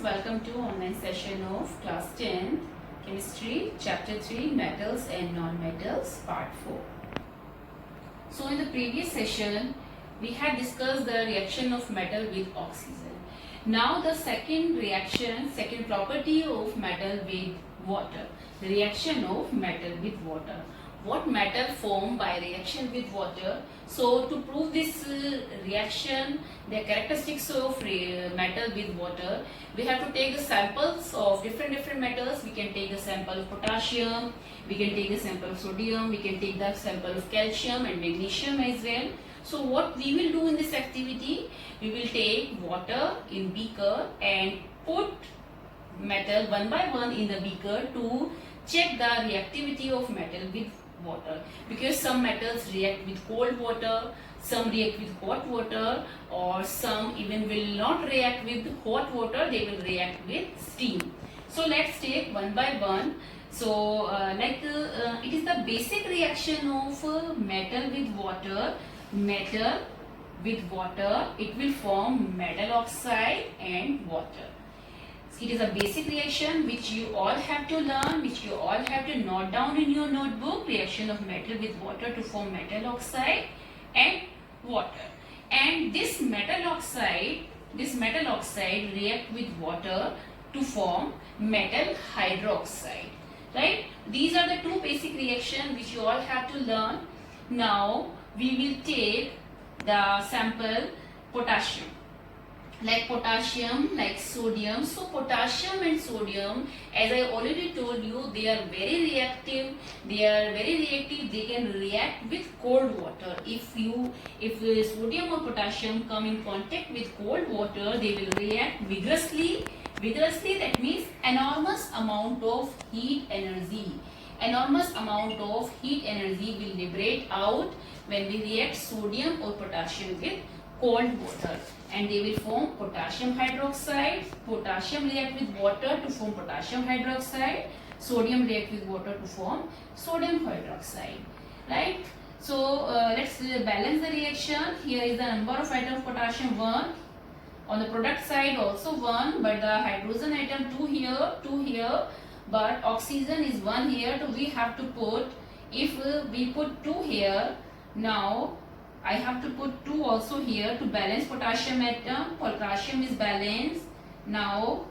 welcome to online session of class 10 chemistry chapter 3 metals and non-metals part 4. So in the previous session we had discussed the reaction of metal with oxygen. Now the second property of metal with water, the reaction of metal with water. What metal form by reaction with water? So to prove this reaction, the characteristics of metal with water, we have to take the samples of different metals. We can take the sample of potassium, we can take the sample of sodium, we can take the sample of calcium and magnesium as well. So what we will do in this activity, we will take water in beaker and put metal one by one in the beaker to check the reactivity of metal with water, because some metals react with cold water, some react with hot water, or some even will not react with hot water, they will react with steam. So let's take one by one. So it is the basic reaction of metal with water. Metal with water, it will form metal oxide and water. It is a basic reaction which you all have to learn, which you all have to note down in your notebook. Reaction of metal with water to form metal oxide and water. And this metal oxide react with water to form metal hydroxide. Right? These are the two basic reactions which you all have to learn. Now we will take the sample potassium. Like potassium, like sodium. So potassium and sodium, as I already told you, they are very reactive. They can react with cold water. If sodium or potassium come in contact with cold water, they will react vigorously. That means enormous amount of heat energy. Enormous amount of heat energy will liberate out when we react sodium or potassium with cold water, and they will form potassium hydroxide. Potassium react with water to form potassium hydroxide. Sodium react with water to form sodium hydroxide. Right? So let's balance the reaction. Here is the number of atoms of potassium 1. On the product side also 1, but the hydrogen atom 2 here, but oxygen is 1 here. So we have to put, if we put 2 here, now I have to put 2 also here to balance potassium atom. Potassium is balanced. Now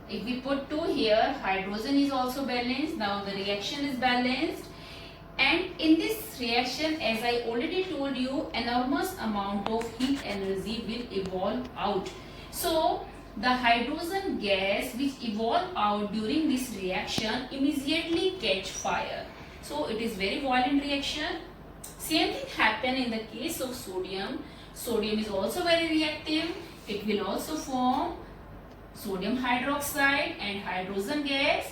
if we put 2 here, hydrogen is also balanced. Now the reaction is balanced. And in this reaction, as I already told you, enormous amount of heat energy will evolve out. So the hydrogen gas which evolve out during this reaction immediately catch fire. So it is very violent reaction. Same thing happen in the case of sodium. Sodium is also very reactive. It will also form sodium hydroxide and hydrogen gas,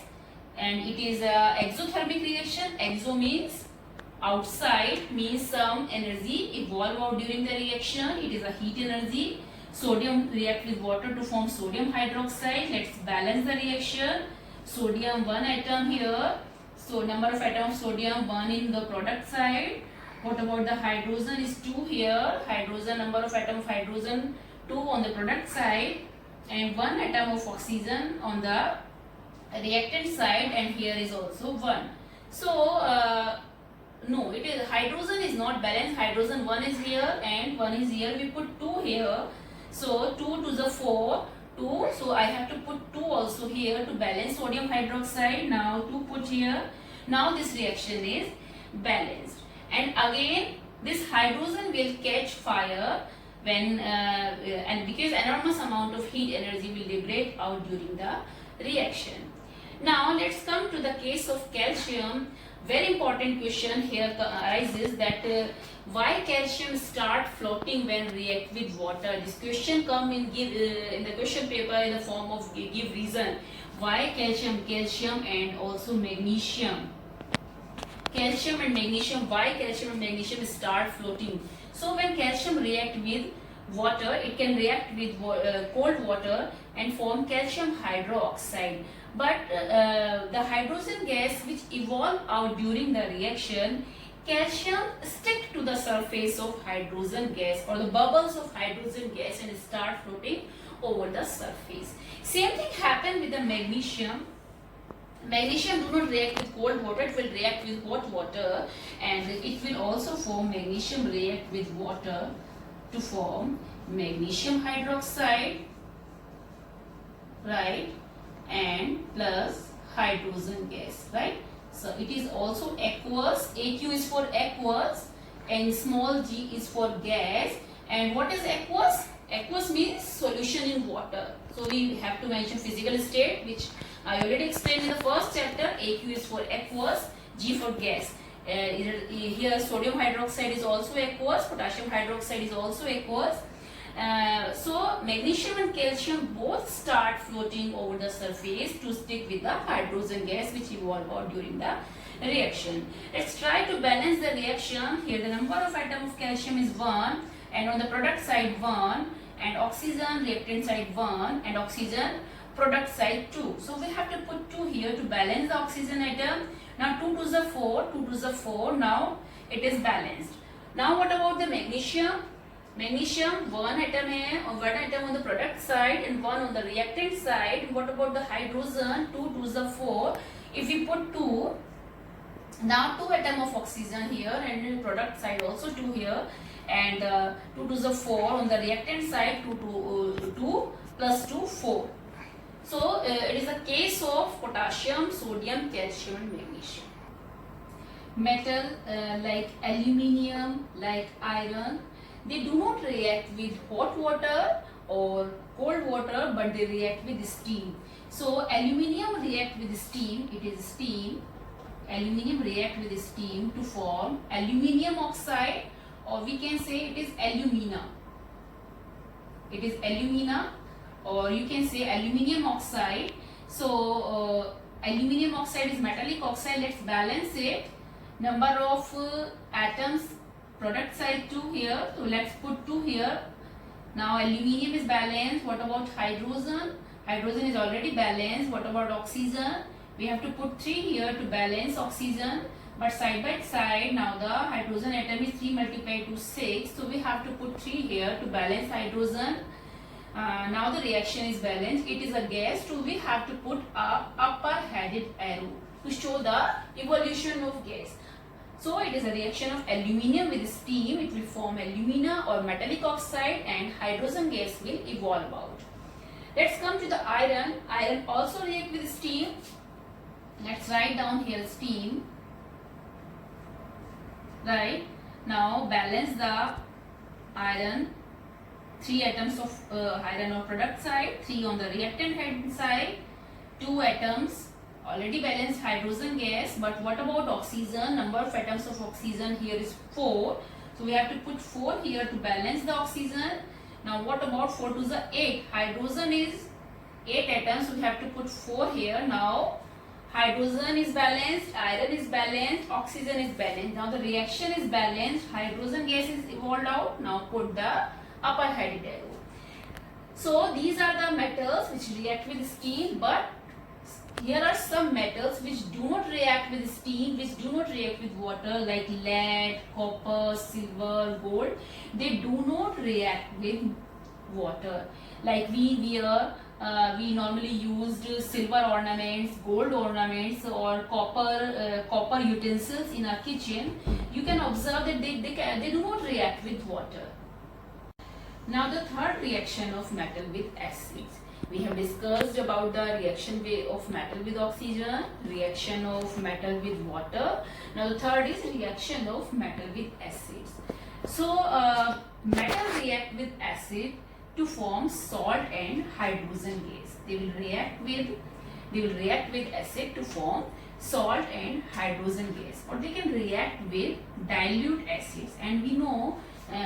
and it is a exothermic reaction. Exo means outside, means some energy evolve out during the reaction. It is a heat energy. Sodium react with water to form sodium hydroxide. Let's balance the reaction. Sodium 1 atom here. So number of atoms of sodium 1 in the product side. What about the hydrogen is 2 here. Hydrogen, number of atoms of hydrogen 2 on the product side, and 1 atom of oxygen on the reactant side, and here is also 1. So no, it is hydrogen is not balanced. Hydrogen 1 is here and 1 is here. We put 2 here. So 2 to the 4, 2. So I have to put 2 also here to balance sodium hydroxide. Now 2 put here. Now this reaction is balanced. And again this hydrogen will catch fire when and because enormous amount of heat energy will liberate out during the reaction. Now let's come to the case of calcium. Very important question here arises that why calcium start floating when react with water. This question come in the question paper in the form of give reason why calcium and also magnesium. Calcium and magnesium, why calcium and magnesium start floating. So when calcium react with water, it can react with cold water and form calcium hydroxide. But the hydrogen gas which evolve out during the reaction, calcium stick to the surface of hydrogen gas or the bubbles of hydrogen gas and start floating over the surface. Same thing happen with the magnesium. Magnesium do not react with cold water, it will react with hot water, and it will also form magnesium react with water to form magnesium hydroxide, right, and plus hydrogen gas, right. So it is also aqueous. AQ is for aqueous and small g is for gas. And what is aqueous? Aqueous means solution in water. So we have to mention physical state, which I already explained in the first chapter. AQ is for aqueous, G for gas. Here sodium hydroxide is also aqueous, potassium hydroxide is also aqueous. So magnesium and calcium both start floating over the surface to stick with the hydrogen gas which evolve out during the reaction. Let's try to balance the reaction. Here the number of atoms of calcium is 1, and on the product side 1, and oxygen reactant side 1, and oxygen product side 2. So we have to put 2 here to balance the oxygen atom. Now 2 to the 4, 2 to the 4, now it is balanced. Now what about the magnesium? Magnesium, one atom on the product side and 1 on the reactant side. What about the hydrogen? 2 to the 4. If we put 2, now 2 atom of oxygen here, and in product side also 2 here, and 2 to the 4 on the reactant side, 2 plus 2, 4. So it is a case of potassium, sodium, calcium and magnesium. Metal like aluminium, like iron, they do not react with hot water or cold water, but they react with steam. So aluminium react with steam, it is steam. Aluminium react with steam to form aluminium oxide, or we can say it is alumina. It is alumina, or you can say aluminium oxide. So aluminium oxide is metallic oxide. Let's balance it. Number of atoms, product side 2 here, so let's put 2 here. Now aluminium is balanced. What about hydrogen? Hydrogen is already balanced. What about oxygen? We have to put 3 here to balance oxygen, but side by side now the hydrogen atom is 3 multiplied to 6, so we have to put 3 here to balance hydrogen. Now the reaction is balanced. It is a gas, so we have to put a upper headed arrow to show the evolution of gas. So it is a reaction of aluminium with steam. It will form alumina or metallic oxide, and hydrogen gas will evolve out. Let's come to the iron. Iron also react with steam. Let's write down here steam. Right. Now balance the iron. 3 atoms of iron on product side, 3 on the reactant head side, 2 atoms. Already balanced hydrogen gas, but what about oxygen? Number of atoms of oxygen here is 4. So we have to put 4 here to balance the oxygen. Now what about 4 to the 8? Hydrogen is 8 atoms, so we have to put 4 here. Now hydrogen is balanced, iron is balanced, oxygen is balanced. Now the reaction is balanced, hydrogen gas is evolved out. Now put the upper headed arrow. So these are the metals which react with steam, but here are some metals which do not react with steam, which do not react with water, like lead, copper, silver, gold. They do not react with water. Like we normally used silver ornaments, gold ornaments, or copper utensils in our kitchen. You can observe that they do not react with water. Now the third reaction of metal with acids. We have discussed about the reaction of metal with oxygen, reaction of metal with water. Now the third is reaction of metal with acids. So metal react with acid to form salt and hydrogen gas. They will react with acid to form salt and hydrogen gas, or they can react with dilute acids, and we know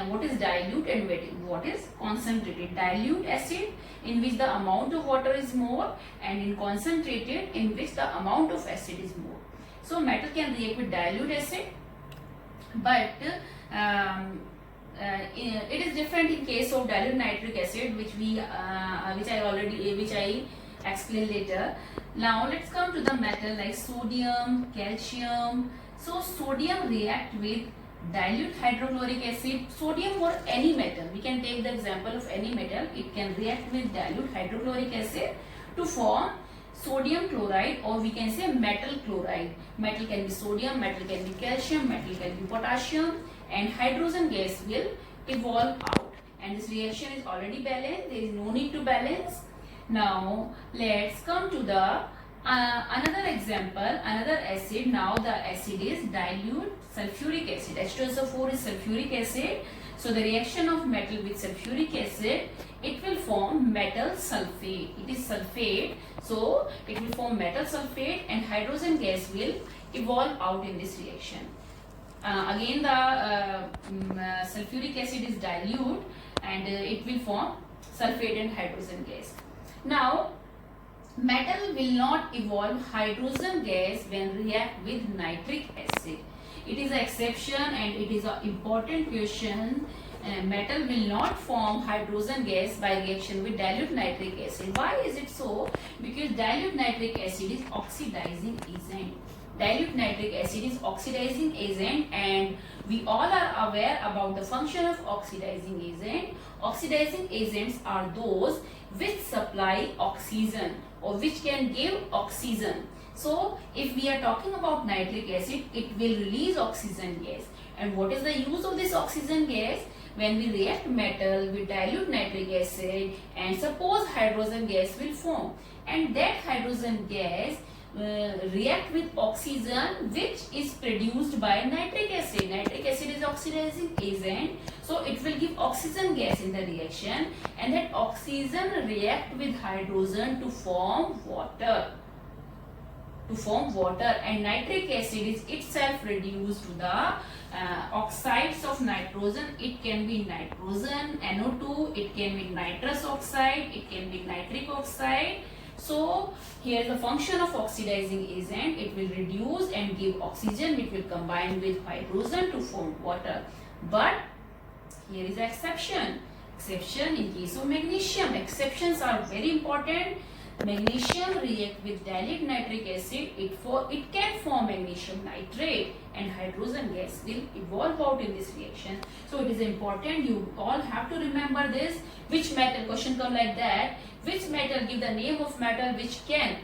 what is dilute and what is concentrated. Dilute acid, in which the amount of water is more, and in concentrated, in which the amount of acid is more. So metal can react with dilute acid, but it is different in case of dilute nitric acid, which I explain later. Now let's come to the metal like sodium, calcium. So sodium react with dilute hydrochloric acid. Sodium or any metal, we can take the example of any metal, it can react with dilute hydrochloric acid to form sodium chloride, or we can say metal chloride. Metal can be sodium, metal can be calcium, metal can be potassium, and hydrogen gas will evolve out. And this reaction is already balanced. There is no need to balance. Now let's come to the another example, another acid. Now the acid is dilute sulfuric acid. H2SO4 is sulfuric acid. So the reaction of metal with sulfuric acid, it will form metal sulfate. It is sulfate, so it will form metal sulfate, and hydrogen gas will evolve out in this reaction. Again the sulfuric acid is dilute, and it will form sulfate and hydrogen gas. Now metal will not evolve hydrogen gas when react with nitric acid. It is an exception and it is an important question. Metal will not form hydrogen gas by reaction with dilute nitric acid. Why is it so? Because dilute nitric acid is oxidizing agent. Dilute nitric acid is oxidizing agent, and we all are aware about the function of oxidizing agent. Oxidizing agents are those which supply oxygen or which can give oxygen. So if we are talking about nitric acid, it will release oxygen gas. And what is the use of this oxygen gas? When we react metal with dilute nitric acid, and suppose hydrogen gas will form, and that hydrogen gas react with oxygen which is produced by nitric acid. Nitric acid is oxidizing agent, so it will give oxygen gas in the reaction, and that oxygen react with hydrogen to form water. And nitric acid is itself reduced to the oxides of nitrogen. It can be nitrogen, NO2, it can be nitrous oxide, it can be nitric oxide. So here is the function of oxidizing agent. It will reduce and give oxygen, which will combine with hydrogen to form water. But here is the exception. Exception in case of magnesium. Exceptions are very important. Magnesium react with dilute nitric acid. It can form magnesium nitrate, and hydrogen gas will evolve out in this reaction. So it is important. You all have to remember this. Which metal? Question come like that. Which metal? Give the name of metal which can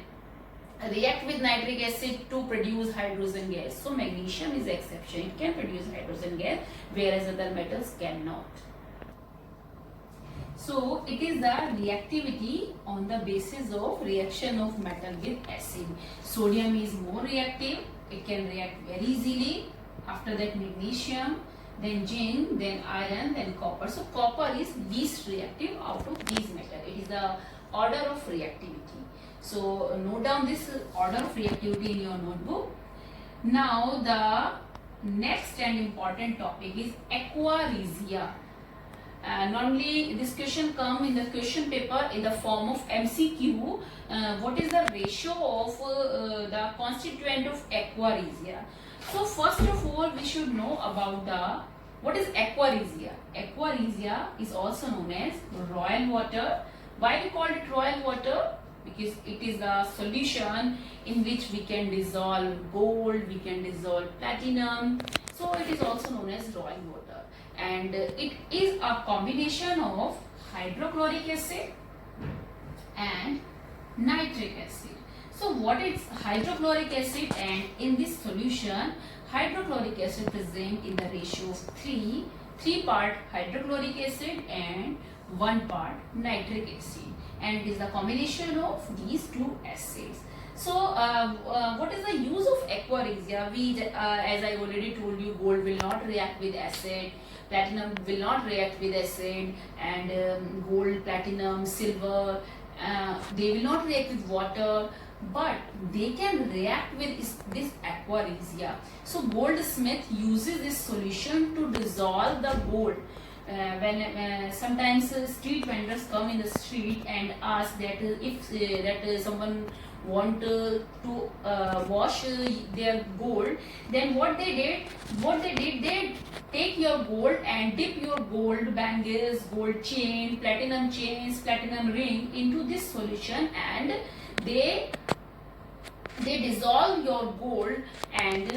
react with nitric acid to produce hydrogen gas. So magnesium is the exception. It can produce hydrogen gas, whereas other metals cannot. So it is the reactivity on the basis of reaction of metal with acid. Sodium is more reactive. It can react very easily. After that magnesium, then zinc, then iron, then copper. So copper is least reactive out of these metals. It is the order of reactivity. So note down this order of reactivity in your notebook. Now the next and important topic is aqua regia. Normally this question come in the question paper in the form of MCQ. What is the ratio of the constituent of aqua regia? So first of all, we should know about what is aqua regia. Aqua regia is also known as royal water. Why we call it royal water? Because it is the solution in which we can dissolve gold, we can dissolve platinum. So it is also known as royal water, and it is a combination of hydrochloric acid and nitric acid. So what is hydrochloric acid? And in this solution, hydrochloric acid present in the ratio of 3 part hydrochloric acid and 1 part nitric acid, and it is the combination of these two acids. So what is the use of aqua regia? As I already told you, gold will not react with acid, platinum will not react with acid, and gold, platinum, silver, they will not react with water, but they can react with this aqua regia. So Goldsmith uses this solution to dissolve the gold. When sometimes street vendors come in the street and ask that if someone want to wash their gold, then what they did, they take your gold and dip your gold bangles, gold chain, platinum chains, platinum ring into this solution, and they dissolve your gold, and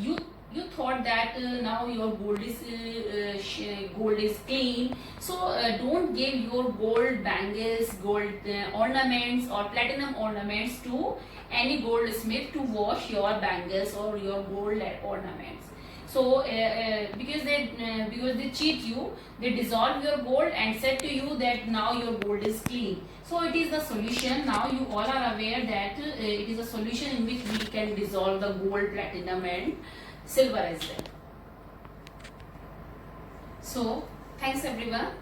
you you thought that now your gold is clean, so don't give your gold bangles, gold ornaments or platinum ornaments to any goldsmith to wash your bangles or your gold ornaments. So because they cheat you, they dissolve your gold and said to you that now your gold is clean. So it is the solution. Now you all are aware that it is a solution in which we can dissolve the gold, platinum and silver as well. So thanks everyone.